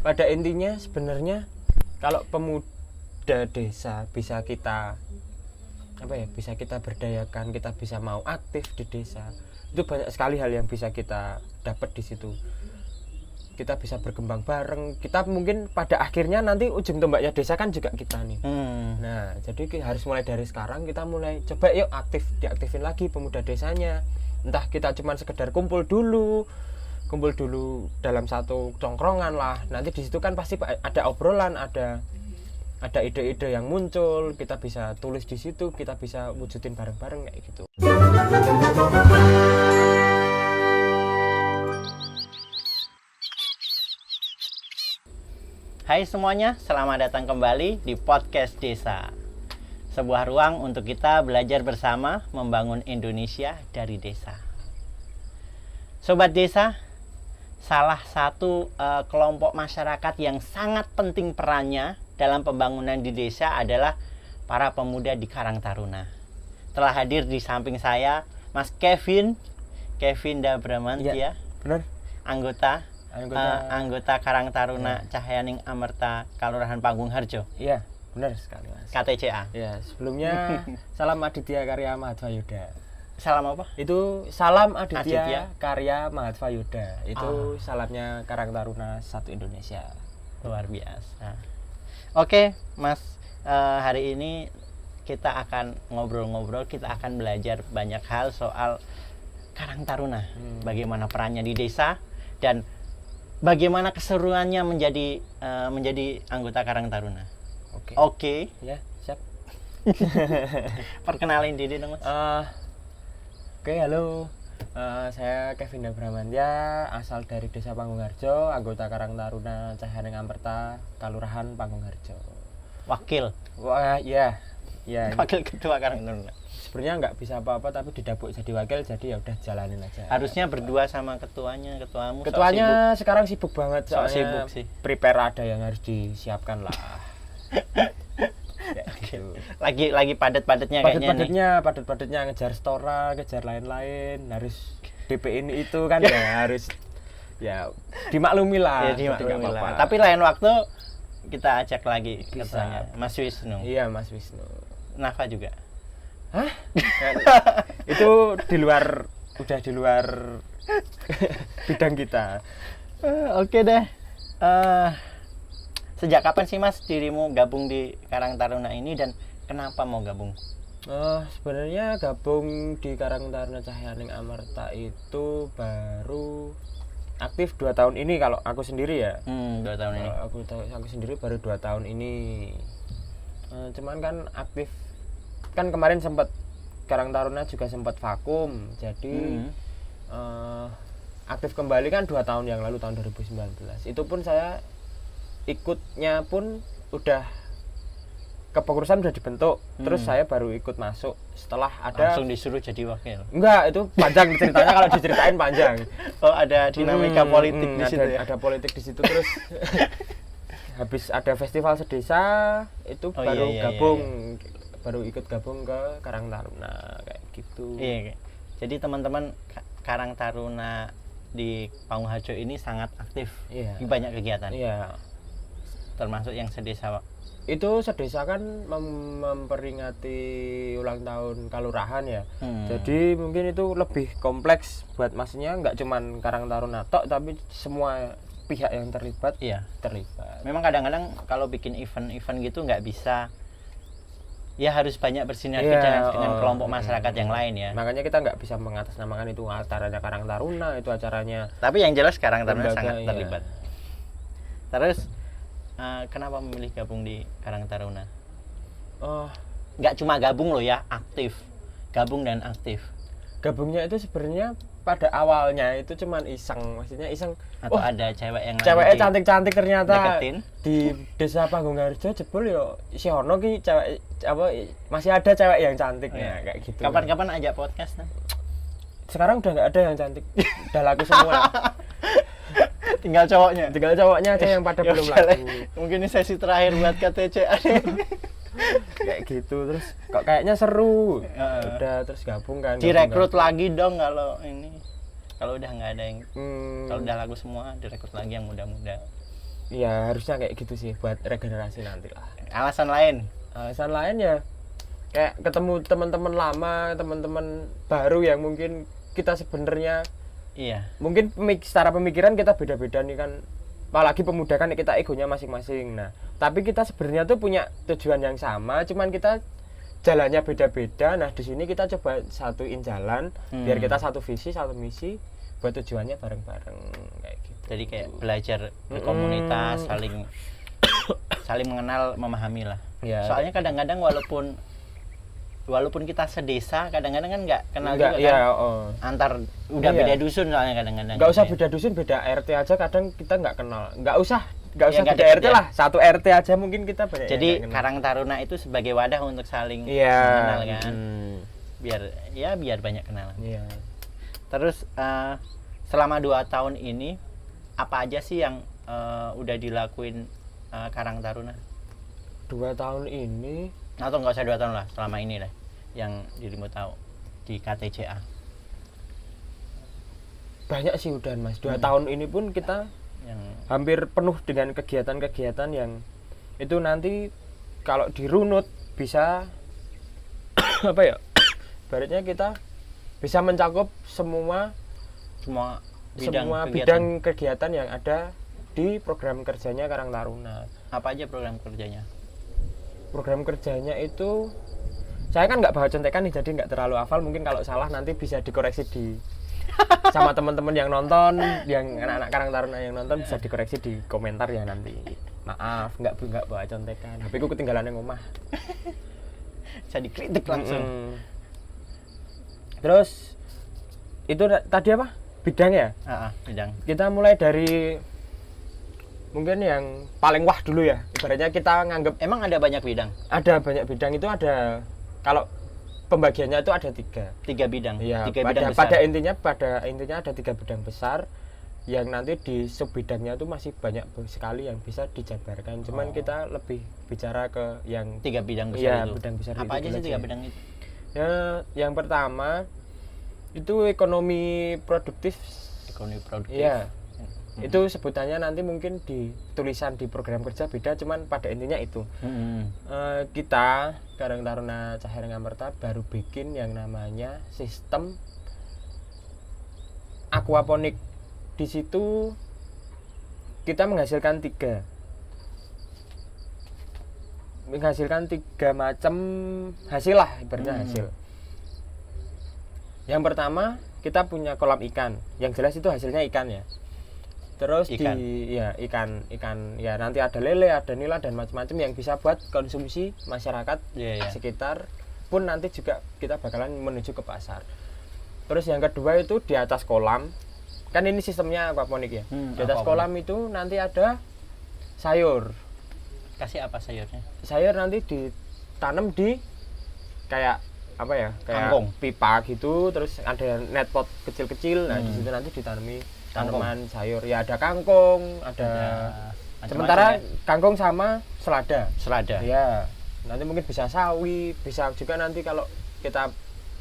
pada intinya sebenarnya kalau pemuda desa bisa kita bisa kita berdayakan, kita bisa mau aktif di desa, itu banyak sekali hal yang bisa kita dapat di situ. Kita bisa berkembang bareng, kita mungkin pada akhirnya nanti ujung tombaknya desa kan juga kita nih. Nah jadi harus mulai dari sekarang, kita mulai coba yuk diaktifin lagi pemuda desanya. Entah kita cuma sekedar kumpul dulu dalam satu tongkrongan lah, nanti di situ kan pasti ada obrolan, ada ide-ide yang muncul, kita bisa tulis di situ, kita bisa wujudin bareng-bareng kayak gitu. Hai semuanya, selamat datang kembali di Podcast Desa. Sebuah ruang untuk kita belajar bersama membangun Indonesia dari desa. Sobat desa, salah satu kelompok masyarakat yang sangat penting perannya dalam pembangunan di desa adalah para pemuda di Karang Taruna. Telah hadir di samping saya Mas Kevin Dabramantia, ya, benar. Anggota Karang Taruna Cahyaning Amerta Kalurahan Panggung Harjo. Iya, benar sekali Mas. KTCA. Ya, sebelumnya salam Aditya Karya Mahatvayuda. Salam apa? Itu salam Aditya Karya Mahatvayuda. Itu salamnya Karang Taruna 1 Indonesia. Luar biasa. Oke, Mas, hari ini kita akan ngobrol-ngobrol, kita akan belajar banyak hal soal Karang Taruna. Bagaimana perannya di desa dan bagaimana keseruannya menjadi anggota Karang Taruna. Oke. Ya, siap. Perkenalin diri dong, Mas. Oke, halo. Saya Kevin Dabramantia, asal dari Desa Panggung Harjo, anggota Karang Taruna Cahyaning Amerta Kalurahan Panggung Harjo. Wakil. Wah, ya. Wakil ketua Karang Taruna. Sebenarnya nggak bisa apa-apa, tapi didapuk jadi wakil, jadi ya udah jalanin aja. Harusnya berdua sama ketuanya. Ketuanya sekarang sibuk banget, soalnya sibuk sih. Prepare ada yang harus disiapkan lah. Ya, gitu. Lagi padat-padatnya kayaknya. Padat-padatnya ngejar stora, ngejar lain-lain, harus DP ini itu kan ya harus ya dimaklumi lah. Ya, dimaklumi lah. Tapi lain waktu kita ajak lagi ketuanya, Mas Wisnu. Iya, Mas Wisnu. Nafa juga. Hah? Itu udah di luar bidang kita. Oke deh. Sejak kapan sih Mas dirimu gabung di Karang Taruna ini dan kenapa mau gabung? Sebenarnya gabung di Karang Taruna Cahyaning Amerta itu baru aktif 2 tahun ini kalau aku sendiri ya. 2 tahun ini. Aku sendiri baru 2 tahun ini. Cuman kan aktif kan kemarin sempat Karang Taruna juga sempat vakum, jadi aktif kembali kan 2 tahun yang lalu, tahun 2019. Itu pun saya ikutnya pun udah kepengurusan udah dibentuk, terus saya baru ikut masuk setelah ada. Langsung disuruh jadi wakil? Enggak, itu panjang ceritanya kalau diceritain panjang. Oh, ada dinamika politik di situ ya? Ada politik di situ terus. Habis ada festival sedesa itu baru gabung. Baru ikut gabung ke Karang Taruna kayak gitu. Iya. Jadi teman-teman Karang Taruna di Panggung Harjo ini sangat aktif di banyak kegiatan. Iya. Termasuk yang sedesa. Itu sedesa kan memperingati ulang tahun kelurahan ya. Jadi mungkin itu lebih kompleks buat maksudnya nggak cuman Karang Taruna tok, tapi semua pihak yang terlibat. Iya, terlibat. Memang kadang-kadang kalau bikin event gitu nggak bisa. Ya harus banyak bersinergi dengan kelompok masyarakat yang lain ya. Makanya kita nggak bisa mengatasnamakan itu acaranya Karang Taruna, itu acaranya. Tapi yang jelas Karang Taruna sangat terlibat. Terus kenapa memilih gabung di Karang Taruna? Nggak cuma gabung loh ya, aktif. Gabung dan aktif. Gabungnya itu sebenarnya pada awalnya itu cuman iseng, maksudnya iseng. Atau ada cewek yang ceweknya cantik-cantik ternyata deketin. Di Desa Panggung Harjo jebol yo si ono ki cewek masih ada cewek yang cantik ya kayak gitu. Kapan-kapan ajak podcast nah. Sekarang udah nggak ada yang cantik. Udah laku semua. Tinggal cowoknya aja yang pada belum laku. Mungkin ini sesi terakhir buat KTCA. Kayak gitu terus kok kayaknya seru. Udah terus gabung kan. Direkrut lagi dong kalau ini. Kalau udah nggak ada yang kalau udah laku semua direkrut lagi yang muda-muda. Ya harusnya kayak gitu sih buat regenerasi nanti lah. Alasan lain? Alasan lain ya kayak ketemu teman-teman lama, teman-teman baru yang mungkin kita sebenarnya Iya. mungkin secara pemikiran kita beda-beda nih kan, apalagi pemuda kan kita egonya masing-masing. Nah tapi kita sebenarnya tuh punya tujuan yang sama, cuman kita jalannya beda-beda. Nah di sini kita coba satuin jalan biar kita satu visi satu misi buat tujuannya bareng-bareng kayak gitu. Jadi kayak belajar berkomunitas, saling mengenal, memahami lah. Ya. Soalnya kadang-kadang walaupun kita sedesa, kadang-kadang kan nggak kenal Enggak, juga kan. ya, Antar udah Iya. beda dusun soalnya kadang-kadang. nggak usah Ya. beda dusun, beda RT aja kadang kita nggak kenal. Nggak usah Ya, nggak beda deket RT ya. lah, satu RT aja mungkin kita banyak yang Jadi nggak kenal. Karang Taruna itu sebagai wadah untuk saling Iya. mengenal kan. Biar banyak kenalan. Iya. Terus selama 2 tahun ini apa aja sih yang udah dilakuin Karang Taruna? 2 tahun ini Atau nggak usah 2 tahun lah, selama ini lah yang dirimu tahu di KTCA. banyak sih udah Mas. 2 tahun ini pun kita Yang hampir penuh dengan kegiatan-kegiatan yang itu nanti kalau dirunut bisa apa ya? Baratnya kita bisa mencakup semua bidang kegiatan. bidang kegiatan yang ada di program kerjanya Karang Taruna. Apa aja program kerjanya? Program kerjanya itu saya kan nggak bawa contekan nih, jadi nggak terlalu hafal. Mungkin kalau salah nanti bisa dikoreksi sama teman-teman yang nonton, yang anak-anak Karang Taruna yang nonton bisa dikoreksi di komentar ya nanti. Maaf, nggak bawa contekan. HP ku ketinggalan yang rumah. Bisa dikritik langsung. Terus itu tadi apa? Bidangnya? Bidang. Kita mulai dari mungkin yang paling wah dulu ya. Ibaratnya kita nganggep Emang ada banyak bidang? ada banyak bidang itu ada, kalau pembagiannya itu ada 3 bidang. ya, 3 bidang besar. pada intinya ada 3 bidang besar yang nanti di sub bidangnya itu masih banyak sekali yang bisa dijabarkan. Cuman kita lebih bicara ke yang 3 bidang besar Iya, itu. bidang besar Apa itu aja sih dulu 3 aja. bidang itu? Ya, yang pertama itu ekonomi produktif. Ekonomi produktif. Iya. Itu sebutannya nanti mungkin di tulisan di program kerja beda, cuman pada intinya itu. Kita Karang Taruna Cahaya Ngamarta baru bikin yang namanya sistem aquaponik. Di situ kita menghasilkan 3 macam hasil lah, ibaratnya hasil. Yang pertama kita punya kolam ikan, yang jelas itu hasilnya ikan ya. Terus Ikan. ikan ya, nanti ada lele, ada nila dan macam-macam yang bisa buat konsumsi masyarakat sekitar, pun nanti juga kita bakalan menuju ke pasar. Terus yang kedua itu di atas kolam, kan ini sistemnya aquaponik ya. Di atas kolam itu nanti ada sayur. Kasih apa sayurnya? Sayur nanti ditanam di kayak apa ya, kayak Kangkung. pipa gitu, terus ada net pot kecil-kecil. Nah di situ nanti ditanami tanaman sayur ya, ada kangkung, ada sementara kangkung sama selada ya. Nanti mungkin bisa sawi, bisa juga nanti kalau kita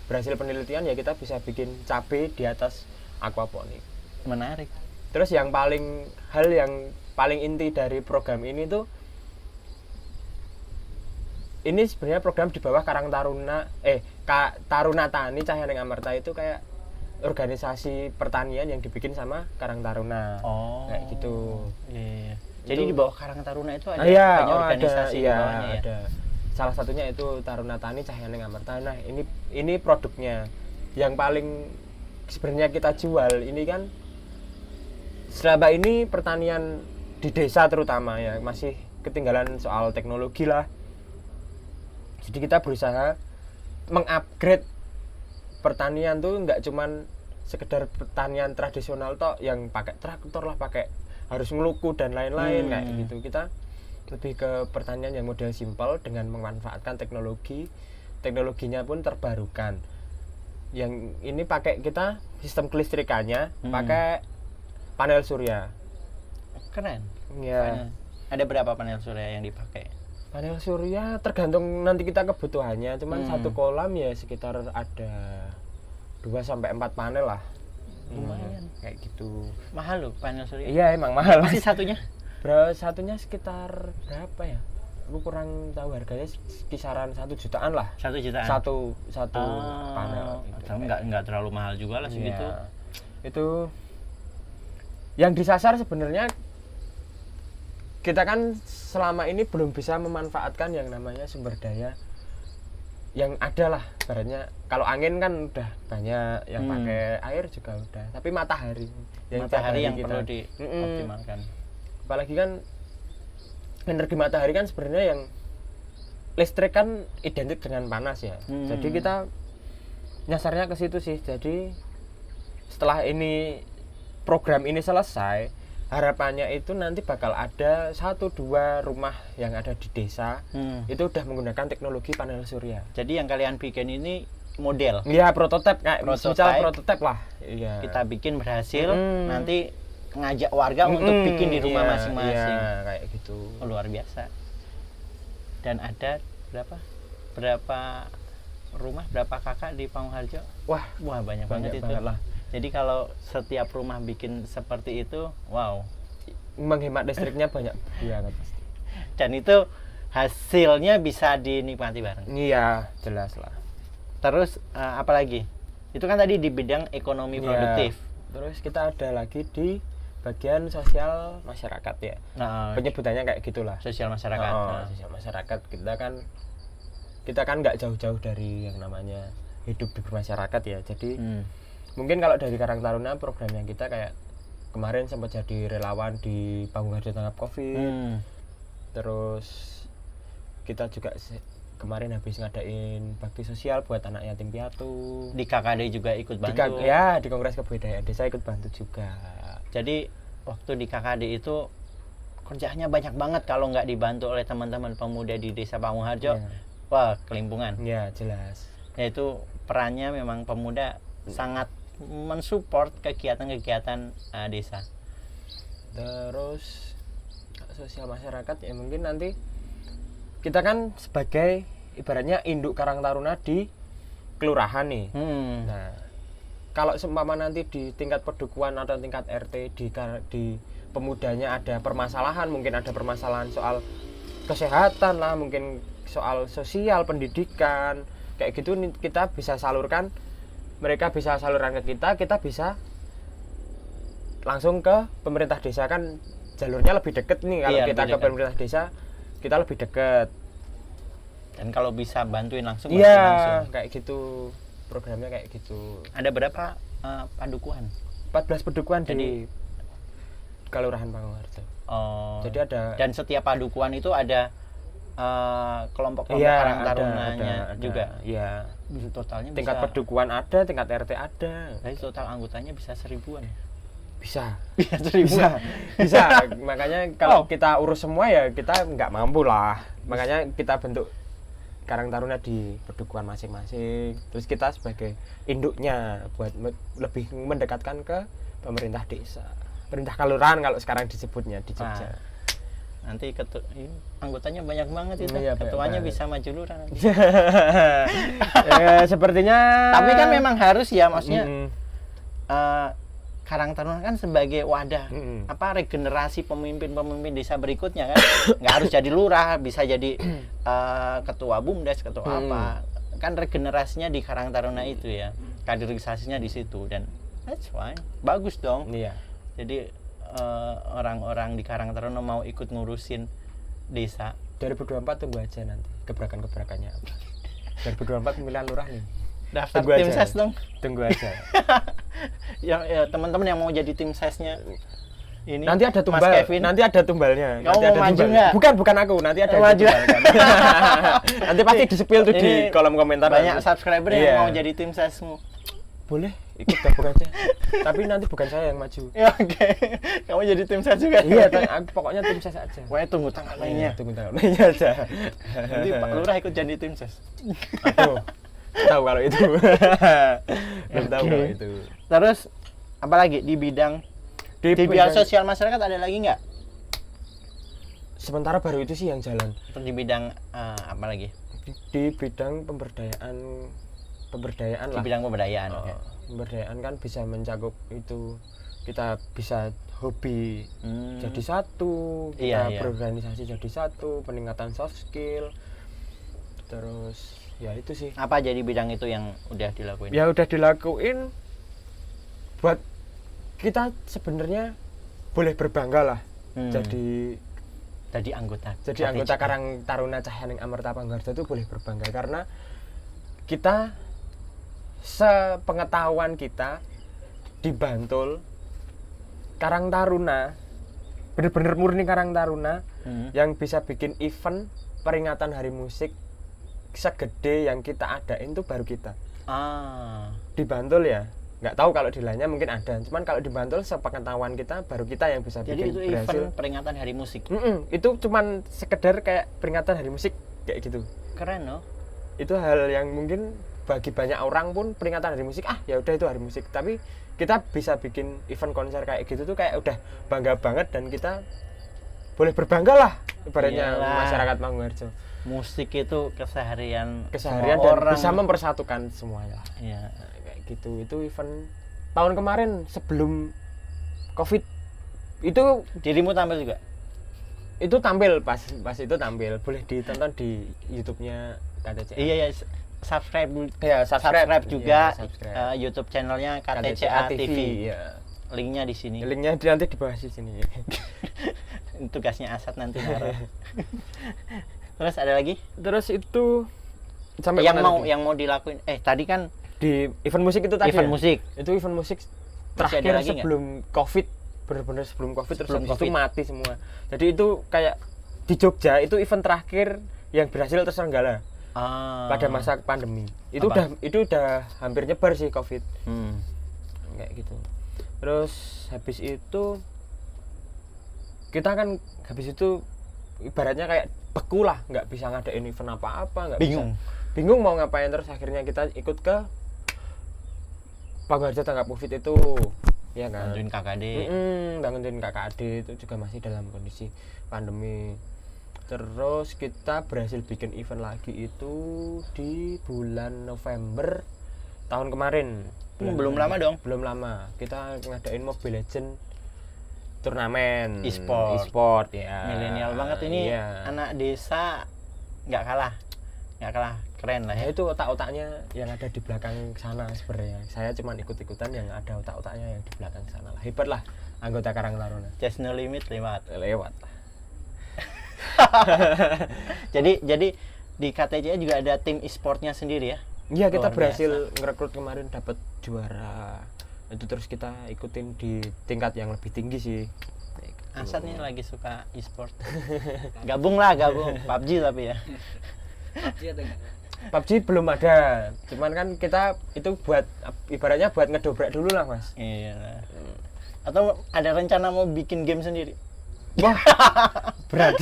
berhasil penelitian ya kita bisa bikin cabai di atas aquaponik. Menarik. Terus yang paling inti dari program ini tuh, ini sebenarnya program di bawah Karang Taruna Taruna Tani Cahaya Ngamarta, itu kayak organisasi pertanian yang dibikin sama Karang Taruna. Kayak gitu. Iya. Jadi di bawah Karang Taruna itu ada banyak banyak organisasi di bawahnya ya. Ada. Salah satunya itu Taruna Tani Cahaya Ngamarta. Nah, ini produknya yang paling sebenarnya kita jual. Ini kan selama ini pertanian di desa terutama ya masih ketinggalan soal teknologi lah. Jadi kita berusaha mengupgrade pertanian tuh nggak cuman sekedar pertanian tradisional toh yang pakai traktor lah, pakai harus ngeluku dan lain-lain kayak gitu. Kita lebih ke pertanian yang model simpel dengan memanfaatkan teknologinya pun terbarukan. Yang ini pakai kita sistem kelistrikannya pakai panel surya. Keren. Ya. Ada berapa panel surya yang dipakai? Panel surya tergantung nanti kita kebutuhannya, cuman satu kolam ya sekitar ada 2-4 panel lah. Lumayan. Kayak gitu. Mahal loh panel surya. Iya emang mahal. Masih satunya? Satunya sekitar berapa ya? Aku kurang tahu harganya, kisaran 1 jutaan lah. 1 jutaan. Satu panel. Gitu. Enggak terlalu mahal juga lah segitu. Iya. Itu yang disasar sebenarnya kita kan selama ini belum bisa memanfaatkan yang namanya sumber daya yang ada lah. Ibaratnya kalau angin kan udah banyak yang pakai air juga udah, tapi matahari yang perlu dioptimalkan. Apalagi kan energi matahari kan sebenarnya yang listrik kan identik dengan panas ya. Jadi kita nyasarnya ke situ sih. Jadi setelah ini program ini selesai, harapannya itu nanti bakal ada 1-2 rumah yang ada di desa itu udah menggunakan teknologi panel surya. Jadi yang kalian bikin ini model? Iya, prototipe kayak prototipe lah. Iya. Kita bikin berhasil, nanti ngajak warga untuk bikin di rumah masing-masing. Iya, kayak gitu. Oh, luar biasa. Dan ada berapa rumah, berapa kakak di Pangungharjo? Wah, banyak banget itu. Lah. Jadi kalau setiap rumah bikin seperti itu, wow, menghemat listriknya banyak banget pasti. Dan itu hasilnya bisa dinikmati bareng. Iya, jelas lah. Terus apa lagi? Itu kan tadi di bidang ekonomi produktif. Terus kita ada lagi di bagian sosial masyarakat ya. Penyebutannya kayak gitulah. Sosial masyarakat. Sosial masyarakat kita kan nggak jauh-jauh dari yang namanya hidup di masyarakat ya. Jadi mungkin kalau dari Karang Taruna programnya kita kayak kemarin sempat jadi relawan di Pangungharjo tanggap COVID. Terus kita juga kemarin habis ngadain bakti sosial buat anak yatim piatu. Di KKD juga ikut bantu. Di Kongres Kebudayaan Desa ikut bantu juga. Jadi waktu di KKD itu kerjanya banyak banget kalau nggak dibantu oleh teman-teman pemuda di Desa Pangungharjo. Wah, kelimpungan. Ya, jelas. Yaitu perannya memang pemuda sangat mensupport kegiatan-kegiatan desa. Terus sosial masyarakat ya mungkin nanti kita kan sebagai ibaratnya induk Karang Taruna di kelurahan nih. Nah, kalau seumpama nanti di tingkat pedukuhan atau tingkat RT di pemudanya ada permasalahan, mungkin ada permasalahan soal kesehatan lah, mungkin soal sosial, pendidikan, kayak gitu kita bisa salurkan, mereka bisa salurkan ke kita bisa langsung ke pemerintah desa, kan jalurnya lebih deket nih kalau kita ke pemerintah desa kita lebih deket. Dan kalau bisa bantuin langsung, iya, kayak gitu. Programnya kayak gitu. Ada berapa padukuhan? 14 padukuhan di Kelurahan Pangungharjo. Jadi ada. Dan setiap padukuhan itu ada kelompok-kelompok Karang Tarunanya juga. Iya. Totalnya tingkat padukuhan ada, tingkat RT ada. Jadi total anggotanya bisa 1000-an. Bisa. Bisa. Makanya kalau kita urus semua ya kita nggak mampu lah. Makanya kita bentuk Karang Taruna di padukuhan masing-masing. Terus kita sebagai induknya buat lebih mendekatkan ke pemerintah desa, pemerintah kelurahan kalau sekarang disebutnya di Jogja. Nanti anggotanya banyak banget itu. Ketuanya bisa maju lurah nanti. Sepertinya. Tapi kan memang harus ya, maksudnya Karang Taruna kan sebagai wadah regenerasi pemimpin-pemimpin desa berikutnya kan. Nggak harus jadi lurah, bisa jadi ketua BUMDes, ketua apa. Kan regenerasinya di Karang Taruna itu ya. Kaderisasinya di situ, dan that's fine. Bagus dong. Iya. Jadi orang-orang di Karang Taruna mau ikut ngurusin desa. 2024 tunggu aja nanti gebrakan-gebrakannya apa. 2024 pemilihan lurah nih. Daftar tim ses dong. Tunggu aja. Ya, teman-teman yang mau jadi tim sesnya ini. Nanti ada tumbal. Nanti ada tumbalnya. Kamu mau maju nggak? Bukan aku. Nanti ada maju. Nanti pasti di-spill tuh di kolom komentar. Banyak subscriber yang mau jadi tim sesmu. Boleh ikut gabung aja. Tapi nanti bukan saya yang maju. Ya, oke. Kamu jadi tim ses juga? Iya, aku pokoknya tim ses aja. Pokoknya tunggu tanggal mainnya. Tunggu tanggal mainnya aja. Nanti Pak Lurah ikut jadi tim ses. Aduh. Tahu kalau itu. Belum tahu kalau itu. Terus apa lagi di bidang sosial masyarakat ada lagi nggak? Sementara baru itu sih yang jalan. Di bidang apa lagi? Di bidang pemberdayaan lah. Di bidang pemberdayaan. Pemberdayaan kan bisa mencakup itu, kita bisa hobi jadi satu, Iya, kita iya. berorganisasi jadi satu, peningkatan soft skill, terus ya itu sih. Apa jadi bidang itu yang udah dilakuin? Ya udah dilakuin buat kita sebenarnya boleh berbangga lah. Jadi anggota anggota Karang Taruna Cahyaning Amerta Panggarjo itu boleh berbangga karena kita sepengetahuan kita di Bantul Karang Taruna bener-bener murni Karang Taruna yang bisa bikin event peringatan Hari Musik segede yang kita adain tuh baru kita. Di Bantul ya, nggak tahu kalau di lainnya mungkin ada, cuman kalau di Bantul sepengetahuan kita baru kita yang bisa Jadi bikin itu berhasil. event peringatan Hari Musik. Itu cuman sekedar kayak peringatan Hari Musik kayak gitu. Keren loh. Itu hal yang mungkin bagi banyak orang pun peringatan Hari Musik ya udah itu Hari Musik, tapi kita bisa bikin event konser kayak gitu tuh kayak udah bangga banget dan kita boleh berbangga lah ibaratnya. Iyalah. Masyarakat Mangkuharjo. Musik itu keseharian Dan orang. bisa mempersatukan semuanya. Iya. Nah, kayak gitu. Itu event tahun kemarin sebelum Covid itu Dirimu tampil juga? itu tampil pas itu tampil, boleh ditonton di YouTube-nya KTCA. Iya, subscribe Ya, subscribe juga Iya, subscribe. YouTube channelnya KTCA TV. Ya. Linknya di sini. Linknya nanti di bawah sini. Tugasnya Asad nanti naruh. Terus ada lagi? Terus itu sampai yang mana mau tadi? yang mau dilakuin? Tadi kan Di event musik itu tadi. event ya? musik. Itu event musik Masih ada terakhir lagi nggak? sebelum Covid, benar-benar sebelum Covid terus Sebelum habis itu Covid. mati semua. Jadi itu kayak di Jogja itu event terakhir yang berhasil terselenggara pada masa pandemi. Itu Apa? udah hampir nyebar sih Covid. Kayak gitu. Terus habis itu kita kan habis itu ibaratnya kayak beku lah, nggak bisa ngadain event apa-apa, nggak bingung mau ngapain. Terus akhirnya kita ikut ke Panggarjo Tanggap Covid itu, ya kan. bantuin KKD. Bantuin KKD itu juga masih dalam kondisi pandemi. Terus kita berhasil bikin event lagi itu di bulan November tahun kemarin. Belum lama dong. Belum lama. Kita ngadain Mobile Legend turnamen e-sport ya. Milenial banget ini. Iya. Anak desa nggak kalah keren lah Nah, ya. itu otak-otaknya yang ada di belakang sana sebenarnya. Saya cuma ikut-ikutan yang ada otak-otaknya yang di belakang sana lah. Hebat lah anggota Karang Taruna. Just No Limit lewat. Jadi di KTCA juga ada tim e-sportnya sendiri ya. Iya, kita Luar berhasil ngerekrut kemarin, dapat juara. Itu terus kita ikutin di tingkat yang lebih tinggi sih. Asad nih lagi suka e-sport. gabung PUBG tapi ya. PUBG belum ada. Cuman kan kita itu buat ibaratnya buat ngedobrak dulu lah, Mas. Iya. Atau ada rencana mau bikin game sendiri? Wah, berat.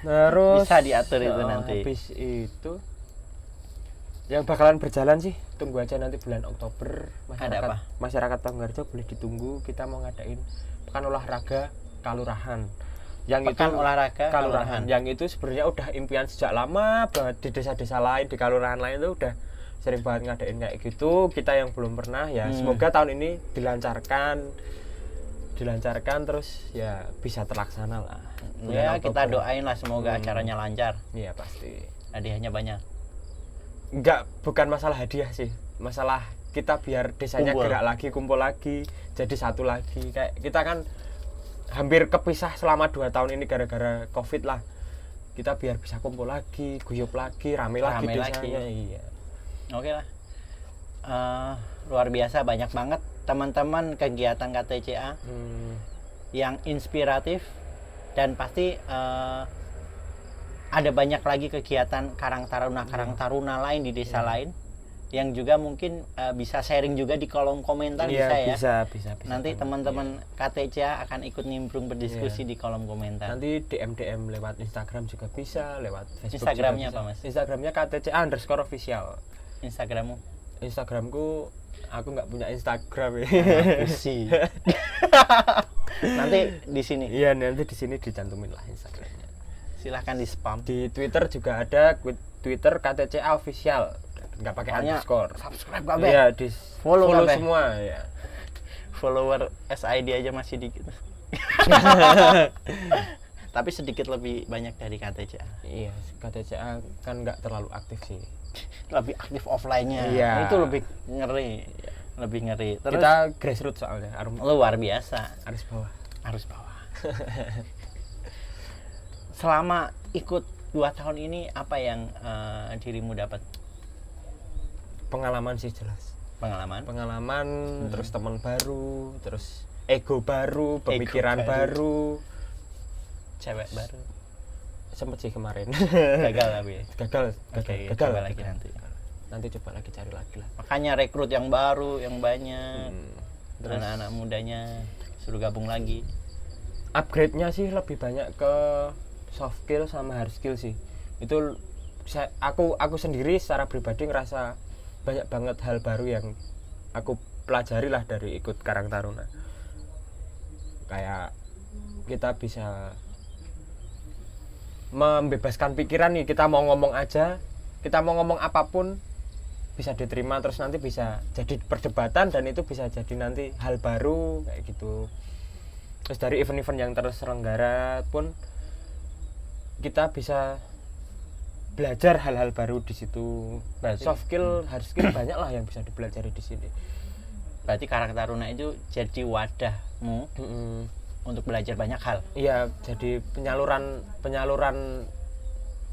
Terus Bisa diatur itu nanti. Habis itu yang bakalan berjalan sih, tunggu aja nanti bulan Oktober. Ada apa? Masyarakat Panggarjo boleh ditunggu, kita mau ngadain pekan olahraga Kalurahan. Yang Pekan itu olahraga Kalurahan. Yang itu sebenarnya udah impian sejak lama banget di desa-desa lain, di kalurahan lain itu udah sering banget ngadain kayak gitu. Kita yang belum pernah ya, semoga tahun ini dilancarkan terus ya bisa terlaksana lah. Ya, Bulan kita Oktober. doain lah semoga acaranya lancar. Iya pasti. Hadiahnya banyak. Bukan masalah hadiah sih, masalah kita biar desanya Kumpul. gerak lagi, kumpul lagi, jadi satu lagi. Kayak kita kan hampir kepisah selama 2 tahun ini gara-gara Covid lah. Kita biar bisa kumpul lagi, guyup lagi, rame lagi desanya. Iya. Oke lah. Luar biasa, banyak banget teman-teman kegiatan KTCA yang inspiratif dan pasti ada banyak lagi kegiatan Karang Taruna lain di desa lain yang juga mungkin bisa sharing juga di kolom komentar. Bisa. Nanti teman-teman KTCA akan ikut nimbrung berdiskusi di kolom komentar. Nanti DM lewat Instagram juga bisa, lewat Facebook. Instagramnya juga apa, bisa. Mas? Instagramnya KTCA_official. Instagrammu? Instagramku aku nggak punya Instagram ya. Pusi. Nanti di sini. Iya, nanti di sini dicantumin lah Instagramnya. Silahkan di spam. Di Twitter juga ada, Twitter KTCA official, nggak pakai Pokoknya underscore. subscribe kabeh. Iya, di Follow kabeh. semua ya. follower SID aja masih dikit. Tapi sedikit lebih banyak dari KTCA. Iya, KTCA kan nggak terlalu aktif sih. Lebih aktif offline-nya. Iya. Itu lebih ngeri. Lebih ngeri. Terus Kita grassroots soalnya, luar biasa. arus bawah. Arus bawah. Selama ikut 2 tahun ini apa yang dirimu dapat? Pengalaman sih jelas. Pengalaman, terus teman baru, terus ego baru, pemikiran baru, cewek baru. sempet sih kemarin. Gagal tapi. gagal Oke, coba lagi nanti. Nanti coba lagi cari lagi lah. Makanya rekrut yang baru, yang banyak. Terus Anak-anak mudanya suruh gabung lagi. upgrade-nya sih lebih banyak ke soft skill sama hard skill sih. Itu aku sendiri secara pribadi ngerasa banyak banget hal baru yang aku pelajari lah dari ikut Karang Taruna. Kayak kita bisa membebaskan pikiran nih, kita mau ngomong aja, kita mau ngomong apapun bisa diterima, terus nanti bisa jadi perdebatan dan itu bisa jadi nanti hal baru kayak gitu. Terus dari event-event yang terselenggara pun kita bisa belajar hal-hal baru di situ. Soft skill, hard skill banyak lah yang bisa dipelajari di sini. Berarti Karang Taruna itu jadi wadahmu untuk belajar banyak hal. Iya, jadi penyaluran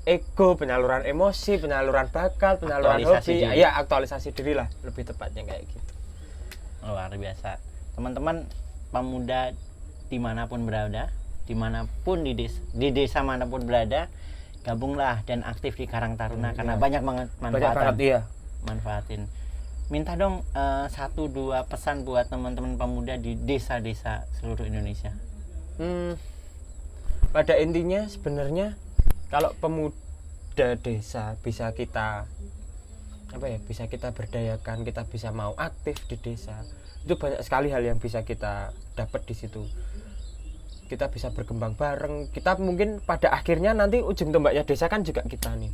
ego, penyaluran emosi, penyaluran bakat, penyaluran hobi. Ya, aktualisasi diri lah, lebih tepatnya kayak gitu. Luar biasa. Teman-teman pemuda dimanapun berada, dimanapun di desa manapun berada, gabunglah dan aktif di Karang Taruna karena banyak banget manfaat. Banyak banget, iya. Manfaatin. Minta dong 1-2 pesan buat teman-teman pemuda di desa-desa seluruh Indonesia. Pada intinya sebenarnya kalau pemuda desa bisa kita bisa kita berdayakan, kita bisa mau aktif di desa, itu banyak sekali hal yang bisa kita dapat di situ. Kita bisa berkembang bareng, kita mungkin pada akhirnya nanti ujung tombaknya desa kan juga kita nih.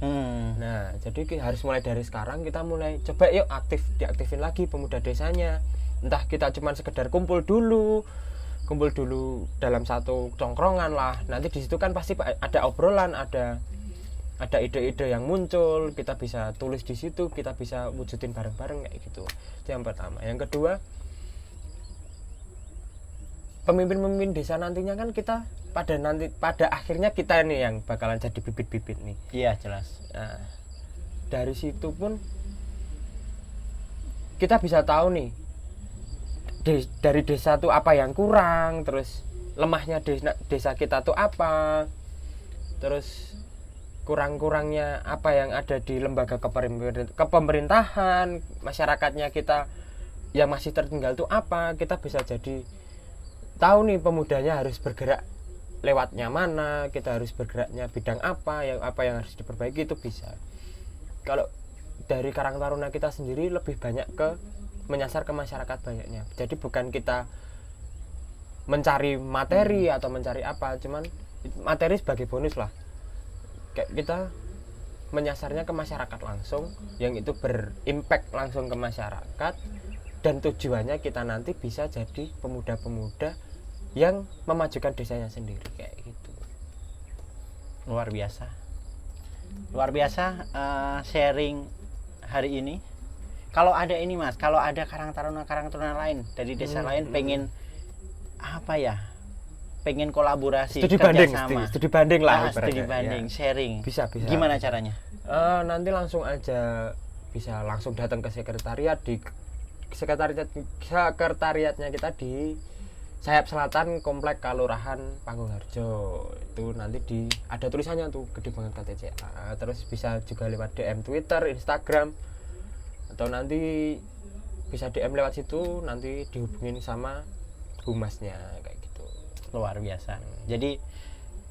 Nah, jadi harus mulai dari sekarang, kita mulai coba yuk diaktifin lagi pemuda desanya. Entah kita cuman sekedar kumpul dulu dalam satu tongkrongan lah. Nanti di situ kan pasti ada obrolan, ada ide-ide yang muncul, kita bisa tulis di situ, kita bisa wujudin bareng-bareng kayak gitu. Itu yang pertama. Yang kedua, pemimpin desa nantinya kan kita pada akhirnya kita nih yang bakalan jadi bibit-bibit nih. Iya, jelas. Nah, dari situ pun kita bisa tahu nih dari desa tuh apa yang kurang, terus lemahnya desa kita tuh apa, terus kurang-kurangnya apa yang ada di lembaga kepemerintahan, masyarakatnya kita yang masih tertinggal tuh apa. Kita bisa jadi tahu nih pemudanya harus bergerak lewatnya mana, kita harus bergeraknya bidang apa yang harus diperbaiki, itu bisa. Kalau dari Karang Taruna kita sendiri lebih banyak ke menyasar ke masyarakat banyaknya. Jadi bukan kita mencari materi atau mencari apa, cuman materi sebagai bonus lah. Kayak kita menyasarnya ke masyarakat langsung, yang itu berimpact langsung ke masyarakat, dan tujuannya kita nanti bisa jadi pemuda-pemuda yang memajukan desanya sendiri kayak gitu. Luar biasa sharing hari ini. Kalau ada ini Mas, kalau ada Karang Taruna lain dari desa lain pengen pengen kolaborasi, studi banding lah, studi banding, ya. sharing. Bisa. Gimana caranya? Nanti langsung aja bisa langsung datang ke sekretariat sekretariatnya kita di Sayap Selatan, Komplek Kalurahan Panggung-Harjo. Itu nanti ada tulisannya tuh gede banget KTCA. Terus bisa juga lewat DM Twitter, Instagram, atau nanti bisa DM lewat situ, nanti dihubungin sama humasnya kayak gitu. Luar biasa. Jadi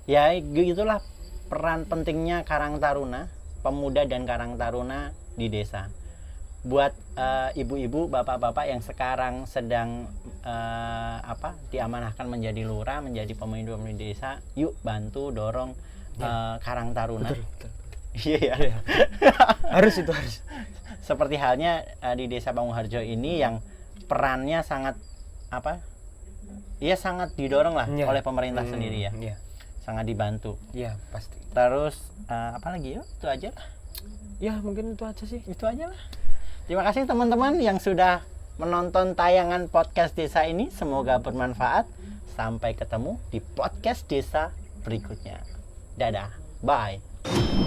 ya gitulah peran pentingnya Karang Taruna, pemuda dan Karang Taruna di desa. Buat ibu-ibu, bapak-bapak yang sekarang sedang diamanahkan menjadi lurah, menjadi pemimpin desa, yuk bantu dorong Karang Taruna. Betul. Iya. harus. Harus. Seperti halnya di Desa Panggung-Harjo ini yang perannya sangat sangat didorong lah Iya. oleh pemerintah sendiri ya. Iya. Sangat dibantu. Iya, pasti. Terus apa lagi ya? Itu aja lah. Ya, mungkin itu aja sih. Itu aja lah. Terima kasih teman-teman yang sudah menonton tayangan podcast desa ini. Semoga bermanfaat. Sampai ketemu di podcast desa berikutnya. Dadah. Bye.